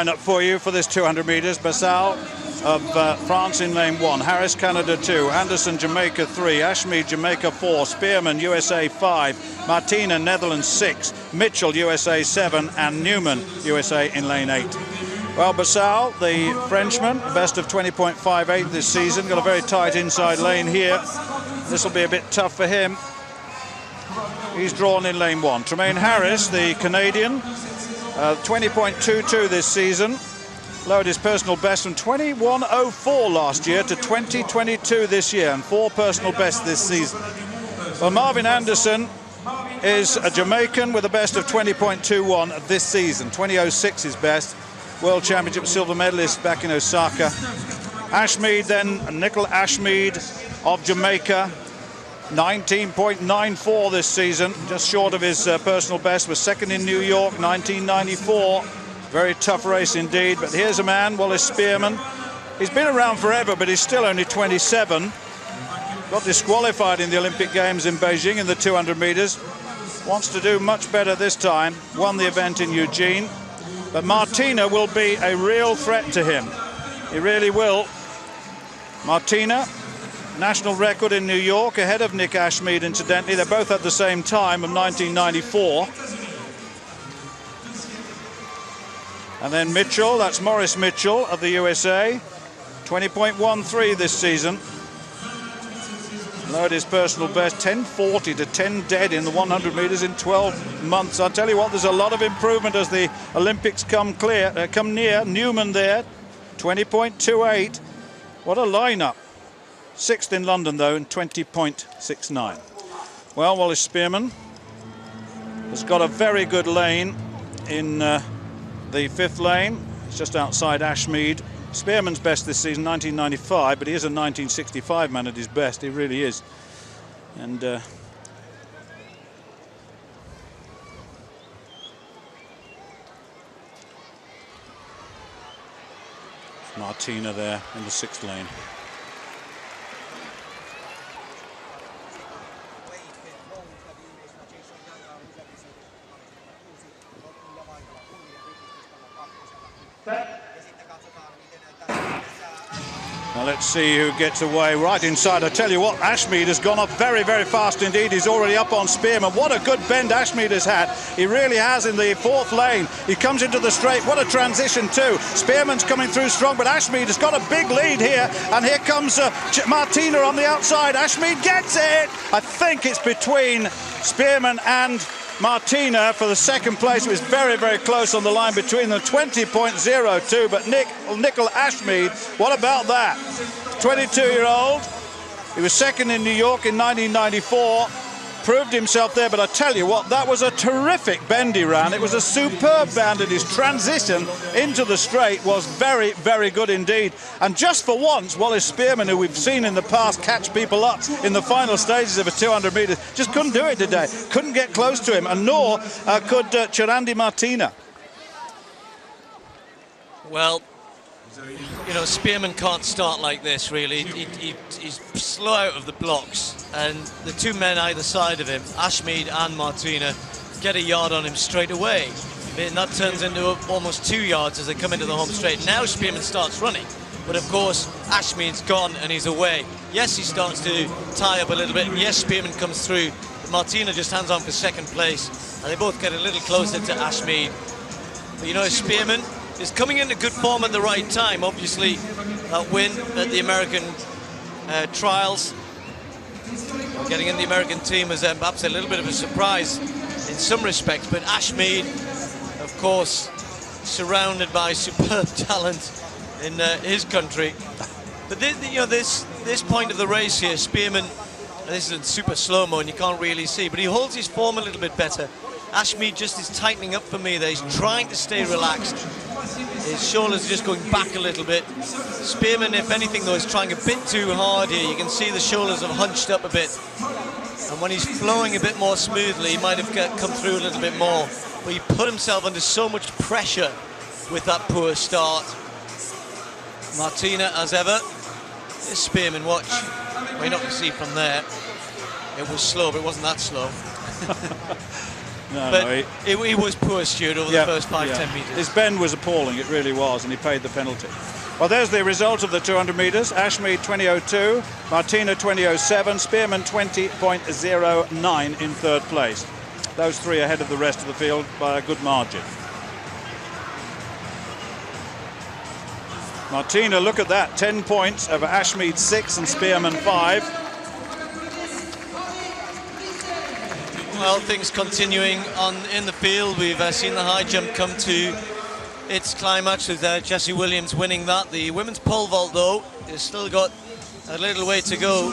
lineup for you for this 200 meters. Basal of France in lane 1, Harris, Canada 2, Anderson, Jamaica 3, Ashmeade, Jamaica 4, Spearman, USA 5, Martina, Netherlands 6, Mitchell, USA 7, and Newman, USA in lane 8. Well, Basal, the Frenchman, best of 20.58 this season, got a very tight inside lane here. This will be a bit tough for him. He's drawn in lane 1. Tremaine Harris, the Canadian, 20.22 this season. Lowered his personal best from 21.04 last year to 20.22 this year, and 4 personal bests this season. Well, Marvin Anderson is a Jamaican with a best of 20.21 this season. 20.06 his best. World Championship silver medalist back in Osaka. Ashmeade then, Nickel Ashmeade of Jamaica, 19.94 this season, just short of his personal best, was second in New York, 1994. Very tough race indeed, but here's a man, Wallace Spearman. He's been around forever, but he's still only 27. Got disqualified in the Olympic Games in Beijing in the 200 meters. Wants to do much better this time. Won the event in Eugene. But Martina will be a real threat to him. He really will. Martina, national record in New York, ahead of Nick Ashmeade, incidentally. They're both at the same time of 1994. And then Mitchell, that's Maurice Mitchell of the USA, 20.13 this season. Lowered his personal best, 10.40 to 10 dead in the 100 meters in 12 months. I'll tell you what, there's a lot of improvement as the Olympics come near. Newman there, 20.28. What a lineup. 6th in London though in 20.69. Well, Wallace Spearman has got a very good lane in the 5th lane. It's just outside Ashmeade. Spearman's best this season, 1995, but he is a 1965 man at his best. He really is. And Martina there in the 6th lane. Now let's see who gets away right inside. I tell you what, Ashmeade has gone up very, very fast indeed. He's already up on Spearman. What a good bend Ashmeade has had. He really has in the 4th lane. He comes into the straight. What a transition too. Spearman's coming through strong, but Ashmeade has got a big lead here. And here comes Martina on the outside. Ashmeade gets it. I think it's between Spearman and Martina for the 2nd place. It was very, very close on the line between them, 20.02, but Nickel Ashmeade, what about that? 22-year-old, he was 2nd in New York in 1994, proved himself there, but I tell you what, that was a terrific bend he ran. It was a superb bend, and his transition into the straight was very, very good indeed. And just for once, Wallace Spearman, who we've seen in the past catch people up in the final stages of a 200 meters, just couldn't do it today. Couldn't get close to him, and nor could Chirandi Martina. Well, you know, Spearman can't start like this, really. He's slow out of the blocks, and the 2 men either side of him, Ashmeade and Martina, get a yard on him straight away. And that turns into almost 2 yards as they come into the home straight. Now Spearman starts running, but of course Ashmeade's gone and he's away. Yes, he starts to tie up a little bit, and yes, Spearman comes through, but Martina just hands on for 2nd place, and they both get a little closer to Ashmeade. But you know, Spearman is coming into good form at the right time. Obviously, that win at the American trials, getting in the American team was perhaps a little bit of a surprise in some respects, but Ashmeade, of course, surrounded by superb talent in his country. But you know, this point of the race here, Spearman, this is in super slow-mo and you can't really see, but he holds his form a little bit better. Ashmeade just is tightening up for me there. He's trying to stay relaxed. His shoulders are just going back a little bit. Spearman, if anything, though, is trying a bit too hard here. You can see the shoulders have hunched up a bit. And when he's flowing a bit more smoothly, he might have come through a little bit more. But he put himself under so much pressure with that poor start. Martina, as ever. This Spearman, watch. Well, you're not going to see from there. It was slow, but it wasn't that slow. But he was poor, Stuart, over the first 5-10 metres. His bend was appalling, it really was, and he paid the penalty. Well, there's the result of the 200 metres. Ashmeade 20.02, Martina 20.07, Spearman 20.09 in third place. Those three ahead of the rest of the field by a good margin. Martina, look at that, 10 points over Ashmeade 6 and Spearman 5. Well, things continuing on in the field. We've seen the high jump come to its climax with Jessie Williams winning that. The women's pole vault, though, has still got a little way to go.